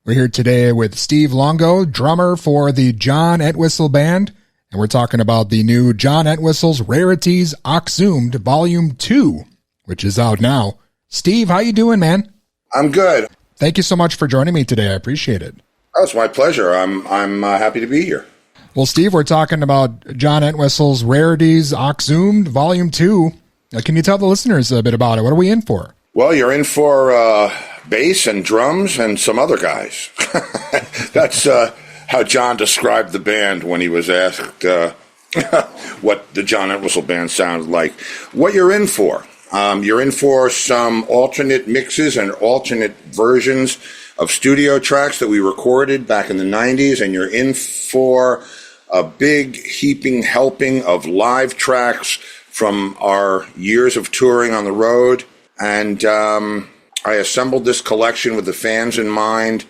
We're here today with Steve Luongo, drummer for the John Entwistle Band, and we're talking about the new John Entwistle's Rarities Oxhumed Volume 2, which is out now. Steve, how you doing, man? I'm good. Thank you so much for joining me today. I appreciate it. Oh, it's my pleasure. I'm happy to be here. Well, Steve, we're talking about John Entwistle's Rarities Oxhumed Volume 2. Can you tell the listeners a bit about it? What are we in for? Well, you're in for bass and drums and some other guys. That's how John described the band when he was asked what the John Entwistle Band sounded like. What you're in for some alternate mixes and alternate versions of studio tracks that we recorded back in the 90s, and you're in for a big heaping helping of live tracks from our years of touring on the road. And I assembled this collection with the fans in mind.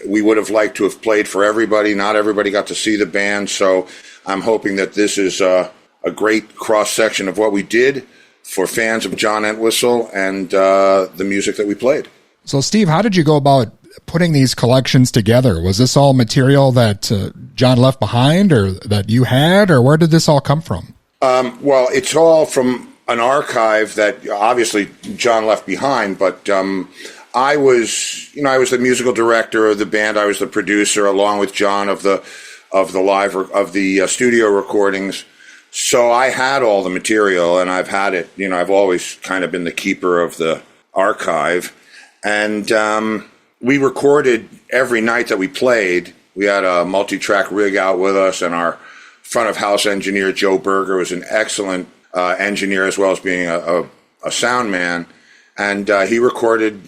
We would have liked to have played for everybody. Not everybody got to see the band, so I'm hoping that this is a great cross-section of what we did for fans of John Entwistle and the music that we played. So, Steve, how did you go about putting these collections together? Was this all material that John left behind or that you had, or where did this all come from? Well, it's all from an archive that obviously John left behind, but I was the musical director of the band. I was the producer, along with John, of the studio recordings. So I had all the material, and I've had it. I've always kind of been the keeper of the archive, and we recorded every night that we played. We had a multi-track rig out with us, and our front of house engineer, Joe Berger, was an excellent engineer as well as being a sound man. And he recorded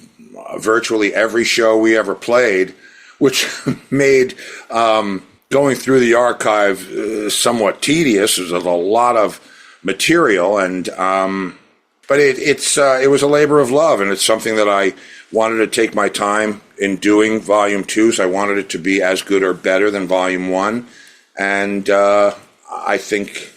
virtually every show we ever played, which made going through the archive somewhat tedious. There's a lot of material, and but it was a labor of love, and it's something that I wanted to take my time in doing Volume 2, so I wanted it to be as good or better than Volume 1, and I think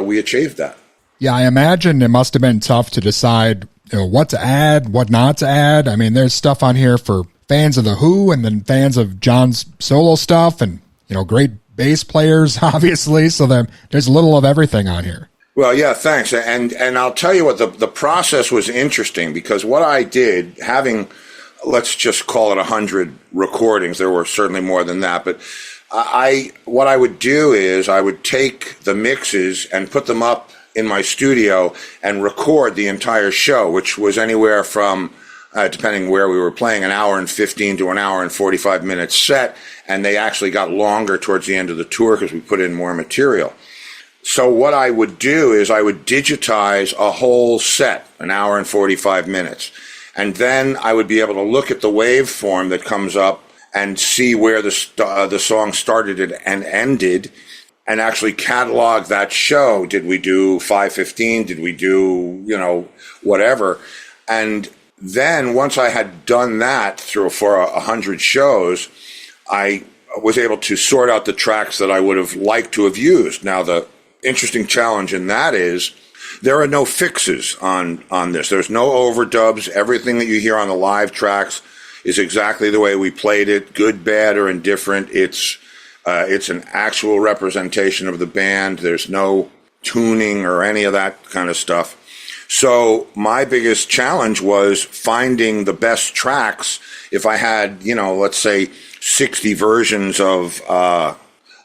we achieved that. Yeah, I imagine it must have been tough to decide what to add, what not to add. I mean, there's stuff on here for fans of The Who and then fans of John's solo stuff and, great bass players, obviously, so there's a little of everything on here. Well, yeah, thanks. And I'll tell you what, the process was interesting because what I did, having, let's just call it 100 recordings, there were certainly more than that, but what I would do is I would take the mixes and put them up in my studio and record the entire show, which was anywhere from, depending where we were playing, an hour and 15 to an hour and 45 minutes set, and they actually got longer towards the end of the tour because we put in more material. So what I would do is I would digitize a whole set, an hour and 45 minutes, and then I would be able to look at the waveform that comes up and see where the song started and ended, and actually catalog that show. Did we do 5:15? Did we do, whatever? And then once I had done that for 100 shows, I was able to sort out the tracks that I would have liked to have used. Now, the interesting challenge in that is there are no fixes on this. There's no overdubs. Everything that you hear on the live tracks is exactly the way we played it, good, bad, or indifferent. It's an actual representation of the band. There's no tuning or any of that kind of stuff. So my biggest challenge was finding the best tracks. If I had, let's say 60 versions of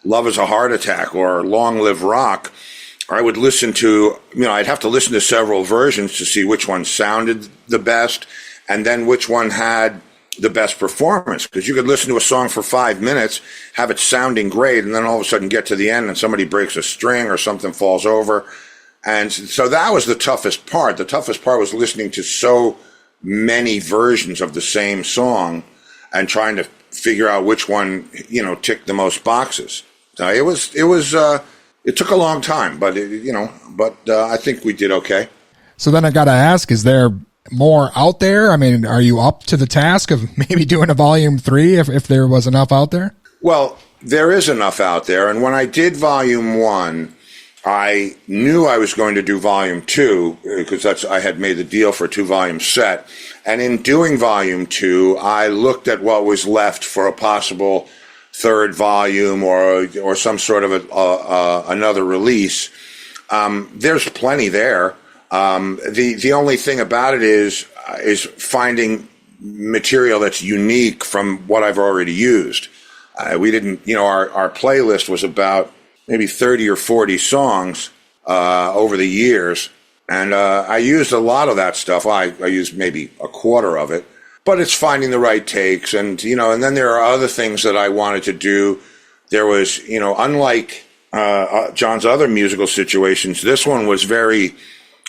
Love is a Heart Attack or Long Live Rock, I would listen to, I'd have to listen to several versions to see which one sounded the best and then which one had the best performance, because you could listen to a song for 5 minutes, have it sounding great, and then all of a sudden get to the end and somebody breaks a string or something falls over. And so that was the toughest part. The toughest part was listening to so many versions of the same song and trying to figure out which one, ticked the most boxes. It took a long time, but I think we did okay. So then I got to ask, is there more out there? I mean, are you up to the task of maybe doing a Volume 3 if there was enough out there? Well, there is enough out there. And when I did Volume 1, I knew I was going to do volume 2 because I had made the deal for a 2-volume set. And in doing volume 2, I looked at what was left for a possible third volume or some sort of another release. There's plenty there. The only thing about it is finding material that's unique from what I've already used. We didn't, our playlist was about maybe 30 or 40 songs over the years, and I used a lot of that stuff. I used maybe a quarter of it, but it's finding the right takes, and then there are other things that I wanted to do. There was, unlike John's other musical situations, this one was very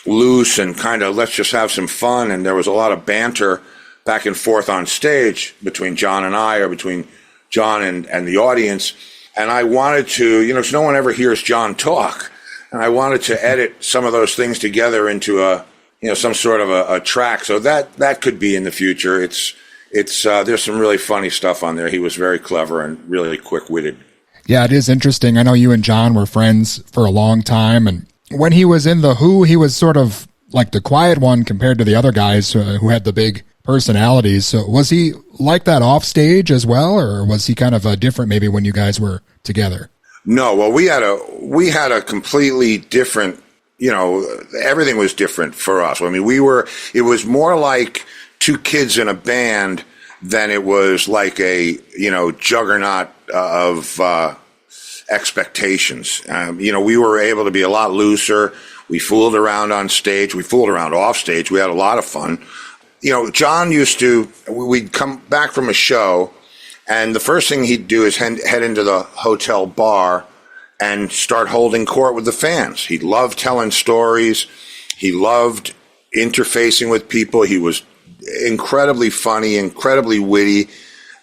loose and kind of let's just have some fun, and there was a lot of banter back and forth on stage between John and I, or between John and the audience. And I wanted to, because no one ever hears John talk, and I wanted to edit some of those things together into some sort of a track. So that could be in the future. It's there's some really funny stuff on there. He was very clever and really quick-witted. Yeah, it is interesting. I know you and John were friends for a long time, and when he was in The Who, he was sort of like the quiet one compared to the other guys who had the big personalities. So was he like that off stage as well, or was he kind of different maybe when you guys were together? No, well, we had a completely different, everything was different for us. I mean, it was more like two kids in a band than it was like a, juggernaut of expectations. We were able to be a lot looser. We fooled around on stage. We fooled around off stage. We had a lot of fun. John we'd come back from a show, and the first thing he'd do is head into the hotel bar and start holding court with the fans. He loved telling stories. He loved interfacing with people. He was incredibly funny, incredibly witty,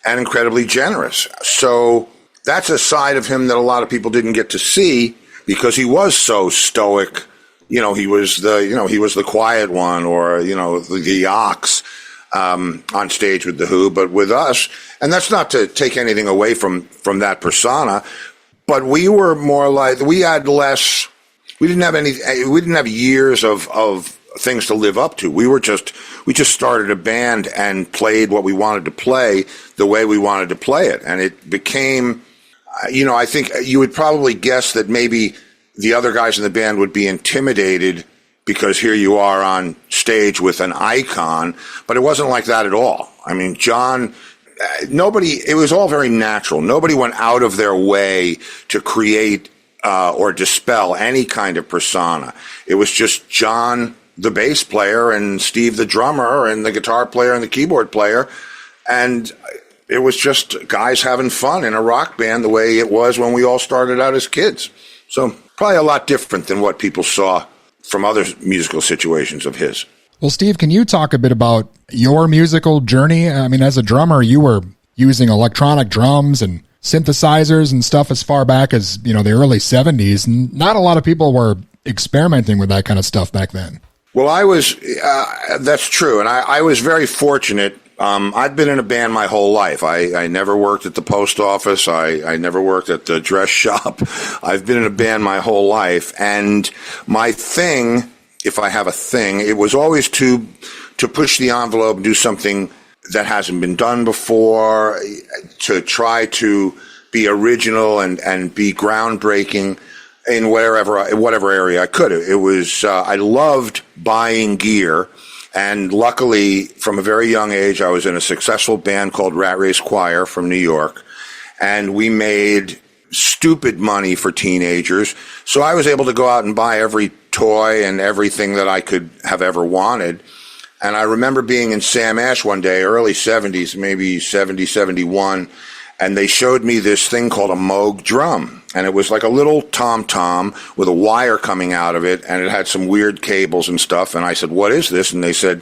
and incredibly generous. So that's a side of him that a lot of people didn't get to see because he was so stoic. He was the quiet one, or, the ox, on stage with The Who, but with us, and that's not to take anything away from that persona, but we were more like, we didn't have years of things to live up to. We just started a band and played what we wanted to play the way we wanted to play it. And it became, I think you would probably guess that maybe the other guys in the band would be intimidated because here you are on stage with an icon, but it wasn't like that at all. I mean, John, it was all very natural. Nobody went out of their way to create or dispel any kind of persona. It was just John, the bass player, and Steve, the drummer, and the guitar player and the keyboard player. And it was just guys having fun in a rock band the way it was when we all started out as kids. So probably a lot different than what people saw from other musical situations of his. Well, Steve, can you talk a bit about your musical journey? I mean, as a drummer, you were using electronic drums and synthesizers and stuff as far back as, the early 70s. And not a lot of people were experimenting with that kind of stuff back then. Well, that's true. And I was very fortunate. I've been in a band my whole life. I never worked at the post office. I never worked at the dress shop. I've been in a band my whole life. And my thing, if I have a thing, it was always to push the envelope and do something that hasn't been done before, to try to be original and be groundbreaking in whatever area I could. It was, I loved buying gear. And luckily, from a very young age, I was in a successful band called Squier from New York, and we made stupid money for teenagers. So I was able to go out and buy every toy and everything that I could have ever wanted. And I remember being in Sam Ash one day, early 70s, maybe 70, 71, and they showed me this thing called a Moog drum. And it was like a little tom-tom with a wire coming out of it, and it had some weird cables and stuff. And I said, "What is this?" And they said,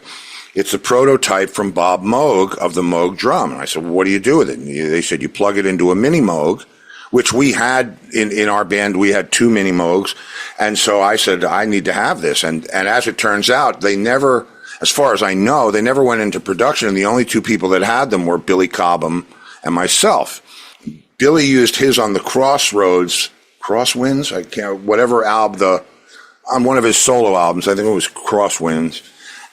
"It's a prototype from Bob Moog of the Moog drum." And I said, "Well, what do you do with it?" And they said, "You plug it into a mini Moog," which we had in our band. We had 2 mini Moogs. And so I said, "I need to have this." And as it turns out, they never, as far as I know, they never went into production. And the only 2 people that had them were Billy Cobham and myself. Billy used his on the Crossroads Crosswinds. I can't, whatever album, on one of his solo albums, I think it was Crosswinds.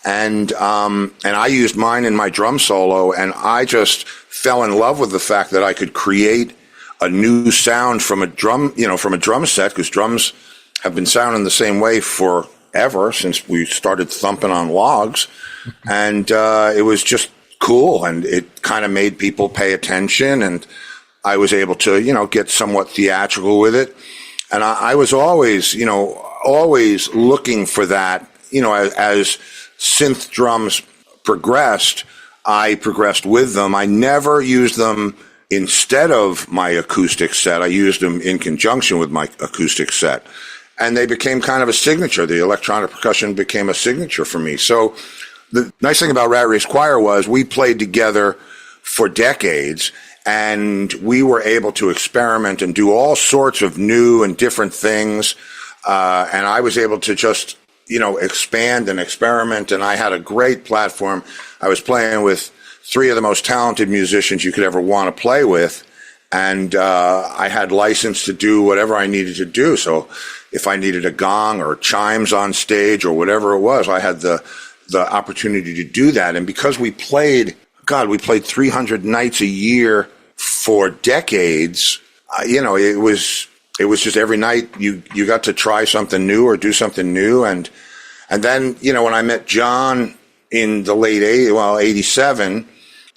And I used mine in my drum solo, and I just fell in love with the fact that I could create a new sound from a drum set, because drums have been sounding the same way forever since we started thumping on logs. And it was just cool, and it kind of made people pay attention, and I was able to, get somewhat theatrical with it. And I was always looking for that, as synth drums progressed, I progressed with them. I never used them instead of my acoustic set. I used them in conjunction with my acoustic set. And they became kind of a signature. The electronic percussion became a signature for me. So the nice thing about Rarities Squier was we played together for decades, and we were able to experiment and do all sorts of new and different things. And I was able to just expand and experiment, and I had a great platform. I was playing with three of the most talented musicians you could ever want to play with, and I had license to do whatever I needed to do. So if I needed a gong or chimes on stage or whatever it was, I had the opportunity to do that. And because we played 300 nights a year for decades, it was just every night you got to try something new or do something new. And then, when I met John in the late 87,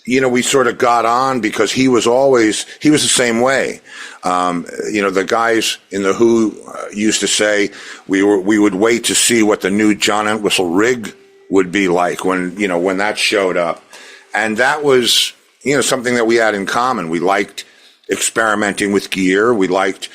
we sort of got on because he was the same way. The guys in the Who used to say we would wait to see what the new John Entwistle rig would be like when that showed up. And that was, something that we had in common. We liked experimenting with gear. We liked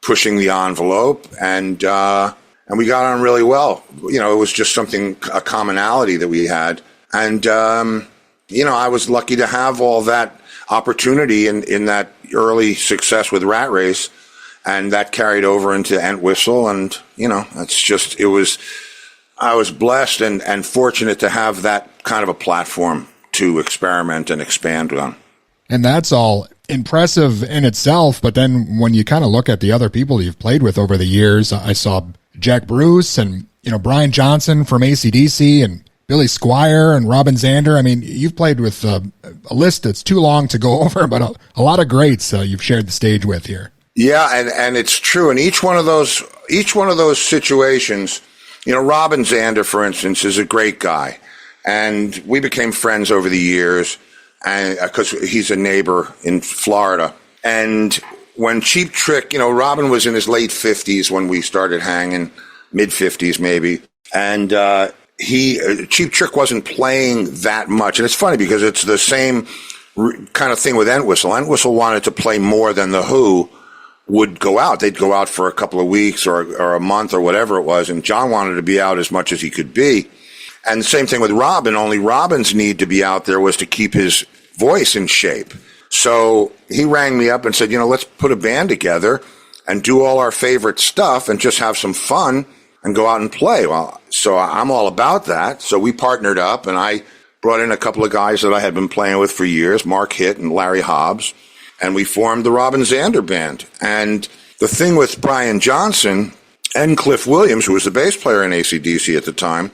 pushing the envelope, and we got on really well. It was just a commonality that we had. And, I was lucky to have all that opportunity in that early success with Rat Race, and that carried over into Entwistle. And, I was blessed and fortunate to have that kind of a platform to experiment and expand on. And that's all impressive in itself, but then when you kind of look at the other people you've played with over the years, I saw Jack Bruce and, Brian Johnson from AC/DC and Billy Squier and Robin Zander. I mean, you've played with a list that's too long to go over, but a lot of greats you've shared the stage with here. Yeah, and it's true. And each one of those situations, Robin Zander, for instance, is a great guy. And we became friends over the years, and because he's a neighbor in Florida. And when Cheap Trick, Robin was in his late 50s when we started hanging, mid 50s maybe. And Cheap Trick wasn't playing that much. And it's funny because it's the same kind of thing with Entwistle. Entwistle wanted to play more than the Who would go out. They'd go out for a couple of weeks or a month or whatever it was. And John wanted to be out as much as he could be. And the same thing with Robin, only Robin's need to be out there was to keep his voice in shape. So he rang me up and said, let's put a band together and do all our favorite stuff and just have some fun and go out and play. Well, so I'm all about that. So we partnered up, and I brought in a couple of guys that I had been playing with for years, Mark Hitt and Larry Hobbs, and we formed the Robin Zander Band. And the thing with Brian Johnson and Cliff Williams, who was the bass player in AC/DC at the time,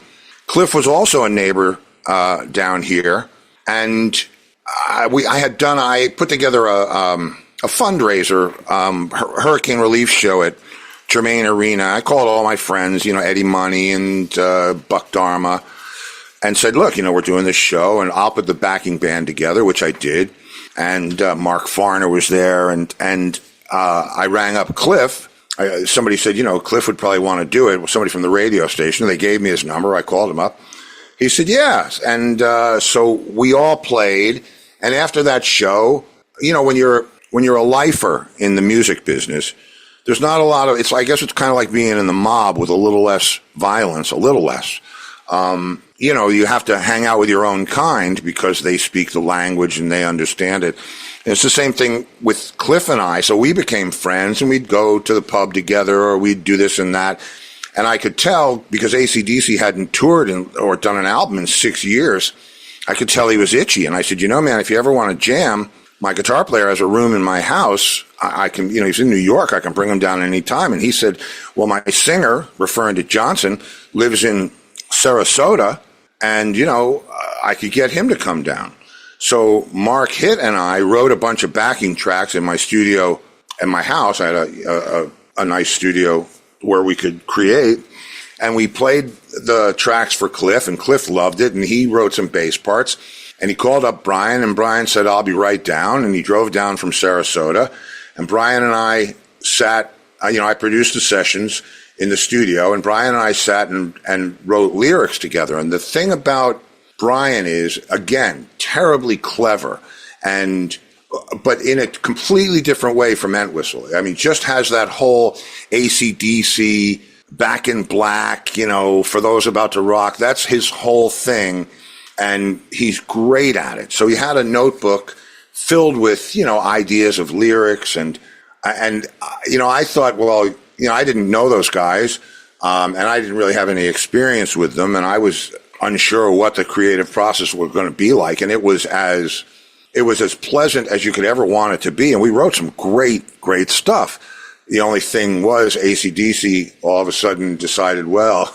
Cliff was also a neighbor down here, and I put together a fundraiser, hurricane relief show at Germain Arena. I called all my friends, Eddie Money and Buck Dharma, and said, look, we're doing this show, and I'll put the backing band together, which I did. And Mark Farner was there, and I rang up Cliff. Somebody said, Cliff would probably want to do it. Somebody from the radio station. They gave me his number. I called him up. He said, yeah. And so we all played. And after that show, when you're a lifer in the music business, there's not a lot of, I guess it's kind of like being in the mob with a little less violence, a little less. You have to hang out with your own kind because they speak the language and they understand it. And it's the same thing with Cliff and I. So we became friends, and we'd go to the pub together, or we'd do this and that. And I could tell, because AC/DC hadn't toured or done an album in 6 years, I could tell he was itchy. And I said, man, if you ever want to jam, my guitar player has a room in my house. I can, he's in New York. I can bring him down anytime. And he said, well, my singer, referring to Johnson, lives in Sarasota, and, I could get him to come down. So Mark Hitt and I wrote a bunch of backing tracks in my studio at my house. I had a nice studio where we could create, and we played the tracks for Cliff, and Cliff loved it, and he wrote some bass parts. And he called up Brian, and Brian said, I'll be right down. And he drove down from Sarasota. And Brian and I sat, I produced the sessions in the studio, and Brian and I sat and wrote lyrics together. And the thing about Brian is, again, terribly clever, but in a completely different way from Entwistle. I mean, just has that whole AC/DC, Back in Black, for those about to rock. That's his whole thing. And he's great at it. So he had a notebook filled with, ideas of lyrics. And I thought, well, I didn't know those guys. And I didn't really have any experience with them. And I was unsure what the creative process was going to be like. And it was as pleasant as you could ever want it to be. And we wrote some great, great stuff. The only thing was AC/DC all of a sudden decided, well,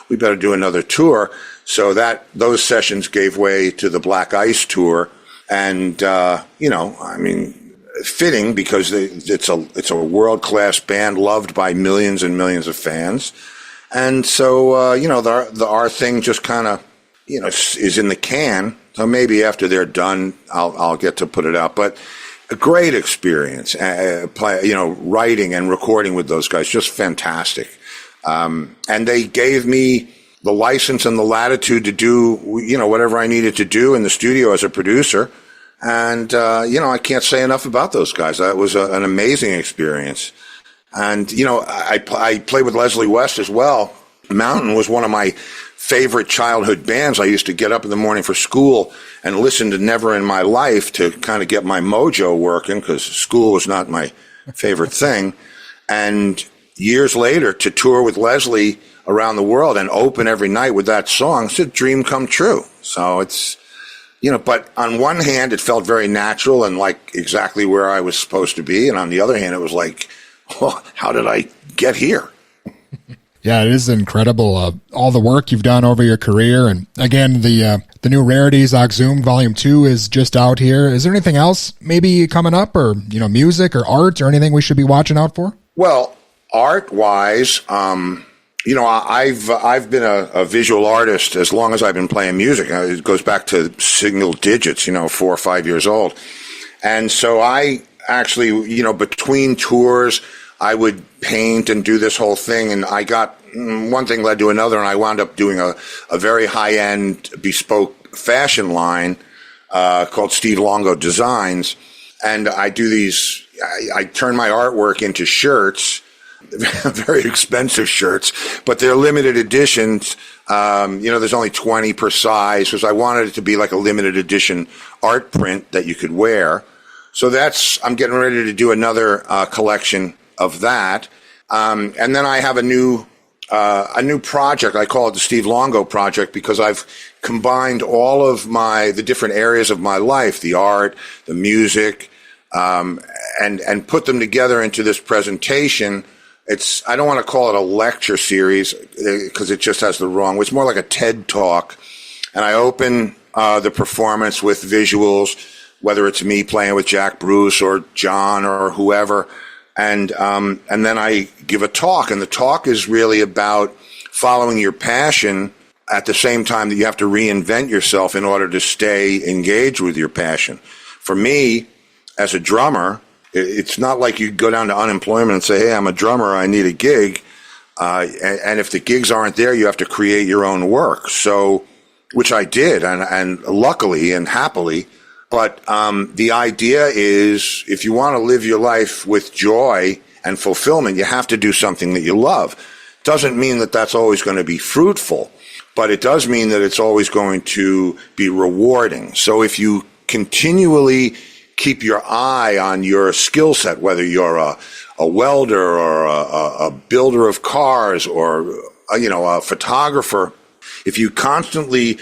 we better do another tour. So those sessions gave way to the Black Ice tour, and fitting because it's a world-class band loved by millions and millions of fans, and so our thing just kind of is in the can. So maybe after they're done, I'll get to put it out, but. A great experience, writing and recording with those guys, just fantastic. And they gave me the license and the latitude to do, whatever I needed to do in the studio as a producer. And, I can't say enough about those guys. That was an amazing experience. And, I played with Leslie West as well. Mountain was one of my favorite childhood bands. I used to get up in the morning for school and listen to Never in My Life to kind of get my mojo working, because school was not my favorite thing. And years later, to tour with Leslie around the world and open every night with that song, it's a dream come true. So it's, but on one hand, it felt very natural and like exactly where I was supposed to be. And on the other hand, it was like, well, how did I get here? Yeah, it is incredible, all the work you've done over your career. And again, the new Rarities Oxhumed Volume 2 is just out here. Is there anything else maybe coming up, or, music or art or anything we should be watching out for? Well, art-wise, I've been a visual artist as long as I've been playing music. It goes back to single digits, 4 or 5 years old. And so I actually, between tours, I would paint and do this whole thing, and I got one thing led to another, and I wound up doing a very high-end bespoke fashion line called Steve Luongo Designs, and I do these. I turn my artwork into shirts, very expensive shirts, but they're limited editions. There's only 20 per size, because I wanted it to be like a limited edition art print that you could wear. So I'm getting ready to do another collection of that. And then I have a new project. I call it the Steve Luongo Project, because I've combined all of the different areas of my life, the art, the music, and put them together into this presentation. I don't want to call it a lecture series, because it just has it's more like a TED Talk. And I open the performance with visuals, whether it's me playing with Jack Bruce or John or whoever. And then I give a talk, and the talk is really about following your passion at the same time that you have to reinvent yourself in order to stay engaged with your passion. For me, as a drummer, it's not like you go down to unemployment and say, hey, I'm a drummer, I need a gig. And if the gigs aren't there, you have to create your own work. So, which I did, and luckily and happily. But the idea is, if you want to live your life with joy and fulfillment, you have to do something that you love. Doesn't mean that that's always going to be fruitful, but it does mean that it's always going to be rewarding. So if you continually keep your eye on your skill set, whether you're a welder or a builder of cars or a photographer, if you constantly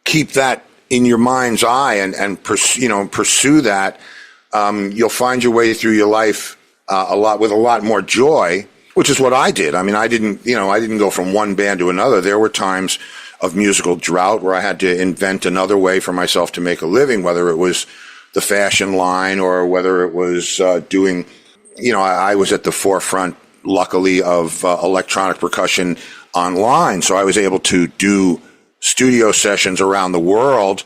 keep that in your mind's eye and pursue that, you'll find your way through your life with a lot more joy, which is what I did. I mean, I didn't go from one band to another. There were times of musical drought where I had to invent another way for myself to make a living, whether it was the fashion line or whether it was doing, I was at the forefront, luckily, of electronic percussion online. So I was able to do studio sessions around the world.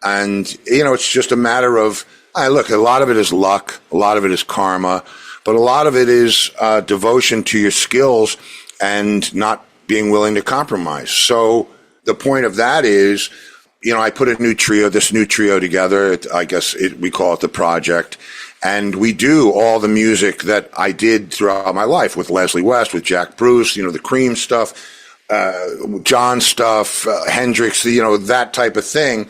And, it's just a matter of, look, a lot of it is luck, a lot of it is karma, but a lot of it is devotion to your skills and not being willing to compromise. So the point of that is, I put this new trio together. I guess we call it the project. And we do all the music that I did throughout my life with Leslie West, with Jack Bruce, the Cream stuff, John stuff, Hendrix, that type of thing.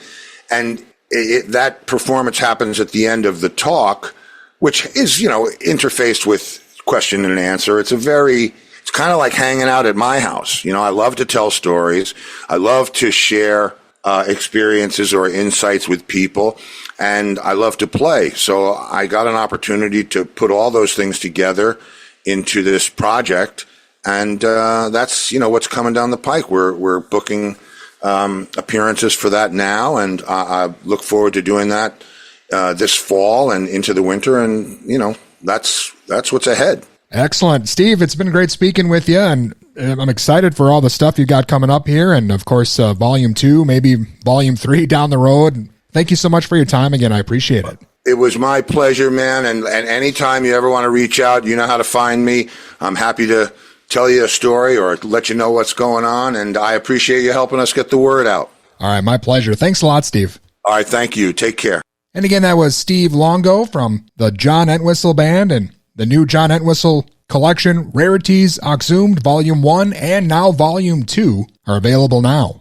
And that performance happens at the end of the talk, which is, interfaced with question and answer. It's kind of like hanging out at my house. I love to tell stories. I love to share experiences or insights with people, and I love to play. So I got an opportunity to put all those things together into this project, and that's what's coming down the pike. We're booking appearances for that now, and I look forward to doing that this fall and into the winter, and that's what's ahead. Excellent. Steve, it's been great speaking with you, and I'm excited for all the stuff you got coming up here, and of course, Volume 2, maybe Volume 3 down the road. Thank you so much for your time again. I appreciate it. It was my pleasure, man, and anytime you ever want to reach out, you know how to find me. I'm happy to tell you a story or let you know what's going on, and I appreciate you helping us get the word out. All right, my pleasure. Thanks a lot, Steve. All right, thank you. Take care. And again, that was Steve Luongo from the John Entwistle Band, and the new John Entwistle collection, Rarities Oxhumed Volume 1 and now Volume 2, are available now.